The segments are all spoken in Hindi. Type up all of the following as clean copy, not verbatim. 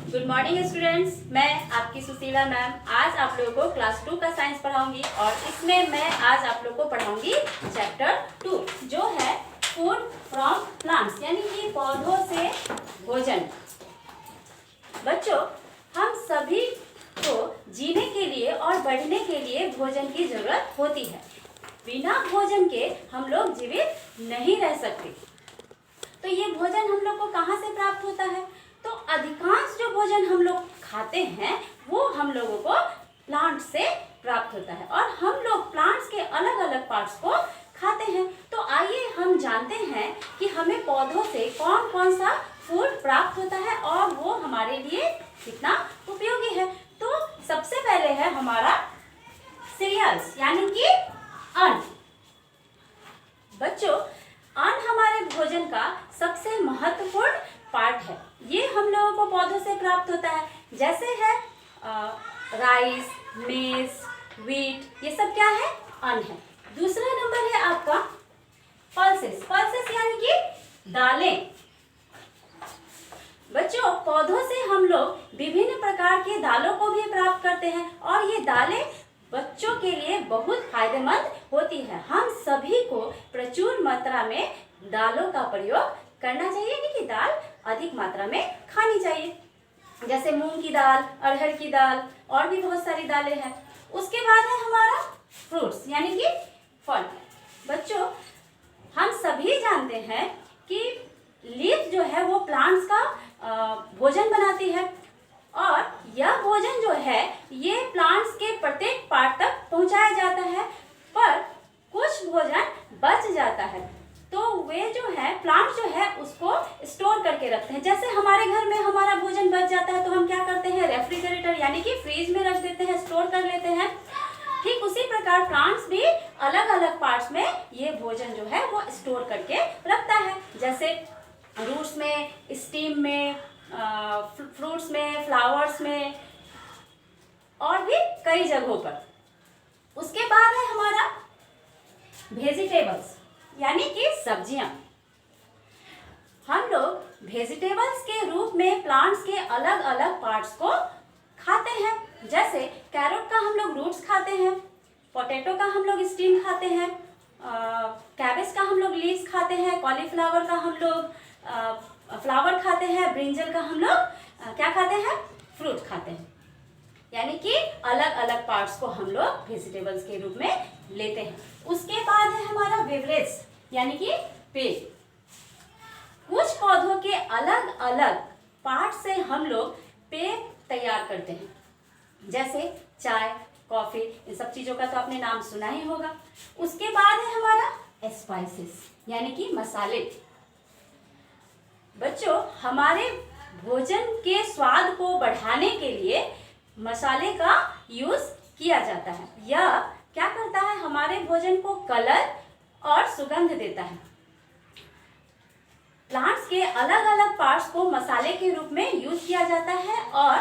गुड मॉर्निंग स्टूडेंट्स, मैं आपकी सुशीला मैम आज आप लोगों को क्लास 2 का साइंस पढ़ाऊंगी और इसमें मैं आज आप लोगों को पढ़ाऊंगी चैप्टर 2 जो है फूड फ्रॉम प्लांट्स यानी कि पौधों से भोजन। बच्चों, हम सभी को जीने के लिए और बढ़ने के लिए भोजन की जरूरत होती है। बिना भोजन के हम लोग जीवित नहीं रह सकते। तो ये भोजन हम लोग को कहाँ से प्राप्त होता है? तो अधिकांश जो भोजन हम लोग खाते हैं वो हम लोगों को प्लांट से प्राप्त होता है और हम लोग प्लांट्स के अलग अलग पार्ट्स को खाते हैं। तो आइए हम जानते हैं कि हमें पौधों से कौन कौन सा फूड प्राप्त होता है और वो हमारे लिए कितना उपयोगी है। तो सबसे पहले है हमारा सीरियल्स यानी कि अन्न। बच्चों, अन्न हमारे भोजन का सबसे महत्वपूर्ण पार्ट है। ये हम लोगों को पौधों से प्राप्त होता है, जैसे है राइस, मेज, व्हीट, ये सब क्या है? अन्न है। दूसरा नंबर है आपका पल्सेस। पल्सेस यानी कि दालें। बच्चों, पौधों से हम लोग विभिन्न प्रकार की दालों को भी प्राप्त करते हैं और ये दालें बच्चों के लिए बहुत फायदेमंद होती है। हम सभी को प्रचुर मात्रा में दालों का प्रयोग करना चाहिए, यानी कि दाल अधिक मात्रा में खानी चाहिए, जैसे मूंग की दाल, अरहर की दाल और भी बहुत सारी दालें हैं। उसके बाद है हमारा फ्रूट्स यानी कि फल। बच्चों, हम सभी जानते हैं कि लीफ जो है वो प्लांट्स का भोजन बनाती है और यह भोजन जो है ये प्लांट्स के प्रत्येक पार्ट तक पहुंचाया जाता है, पर कुछ भोजन बच जाता है तो वे जो है प्लांट जो है उसको स्टोर करके रखते हैं। जैसे हमारे घर में हमारा भोजन बच जाता है तो हम क्या करते हैं? रेफ्रिजरेटर यानी कि फ्रीज में रख देते हैं, स्टोर कर लेते हैं। ठीक उसी प्रकार प्लांट्स भी अलग अलग पार्ट्स में ये भोजन जो है वो स्टोर करके रखता है, जैसे रूट्स में, स्टीम में, फ्रूट्स में, फ्लावर्स में और भी कई जगहों पर। उसके बाद है हमारा वेजिटेबल्स यानी कि सब्जियां। हम लोग वेजिटेबल्स के रूप में प्लांट्स के अलग अलग पार्ट्स को खाते हैं, जैसे कैरेट का हम लोग रूट्स खाते हैं, पोटैटो का हम लोग स्टीम खाते हैं, कैबेज का हम लोग लीव्स खाते हैं, कॉलीफ्लावर का हम लोग फ्लावर खाते हैं, ब्रिंजल का हम लोग क्या खाते हैं? फ्रूट खाते हैं। यानी कि अलग अलग पार्ट्स को हम लोग वेजिटेबल्स के रूप में लेते हैं। उसके बाद है हमारा बेवरेज यानी कि पेय। कुछ पौधों के अलग अलग पार्ट से हम लोग पेय तैयार करते हैं, जैसे चाय, कॉफी, इन सब चीजों का तो आपने नाम सुना ही होगा। उसके बाद है हमारा स्पाइसेस यानी कि मसाले। बच्चों, हमारे भोजन के स्वाद को बढ़ाने के लिए मसाले का यूज किया जाता है। यह क्या करता है? हमारे भोजन को कलर और सुगंध देता है। प्लांट्स के अलग अलग पार्ट्स को मसाले के रूप में यूज किया जाता है और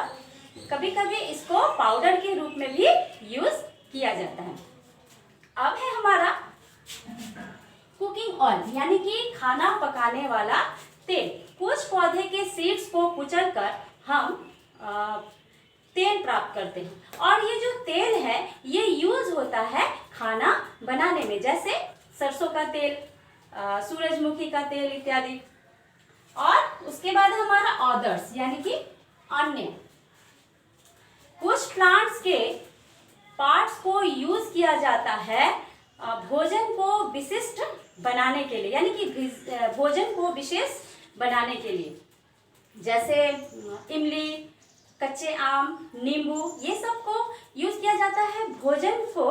कभी कभी इसको पाउडर के रूप में भी यूज किया जाता है। अब है हमारा कुकिंग ऑयल यानी कि खाना पकाने वाला तेल। कुछ पौधे के सीड्स को कुचलकर हम तेल प्राप्त करते हैं और ये जो तेल है ये यूज होता है खाना बनाने में, जैसे सरसों का तेल, सूरजमुखी का तेल इत्यादि। और उसके बाद हमारा अदर्स यानी कि अन्य। कुछ प्लांट्स के पार्ट्स को यूज किया जाता है भोजन को विशिष्ट बनाने के लिए, यानी कि भोजन को विशेष बनाने के लिए, जैसे इमली, कच्चे आम, नींबू, ये सब को यूज किया जाता है भोजन को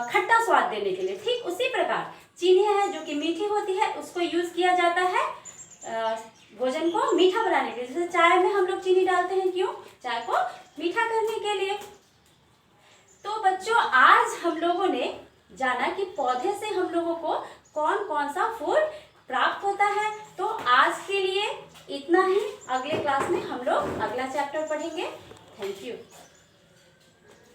खट्टा स्वाद देने के लिए। ठीक उसी प्रकार चीनी है जो कि मीठी होती है, उसको यूज किया जाता है भोजन को मीठा बनाने के लिए। जैसे चाय में हम लोग चीनी डालते हैं, क्यों? चाय को मीठा करने के लिए। तो बच्चों, आज हम लोगों ने जाना कि पौधे से हम लोगों को कौन कौन सा फूड प्राप्त होता है। तो आज के लिए इतना ही। अगले क्लास में हम लोग अगला चैप्टर पढ़ेंगे। Thank you.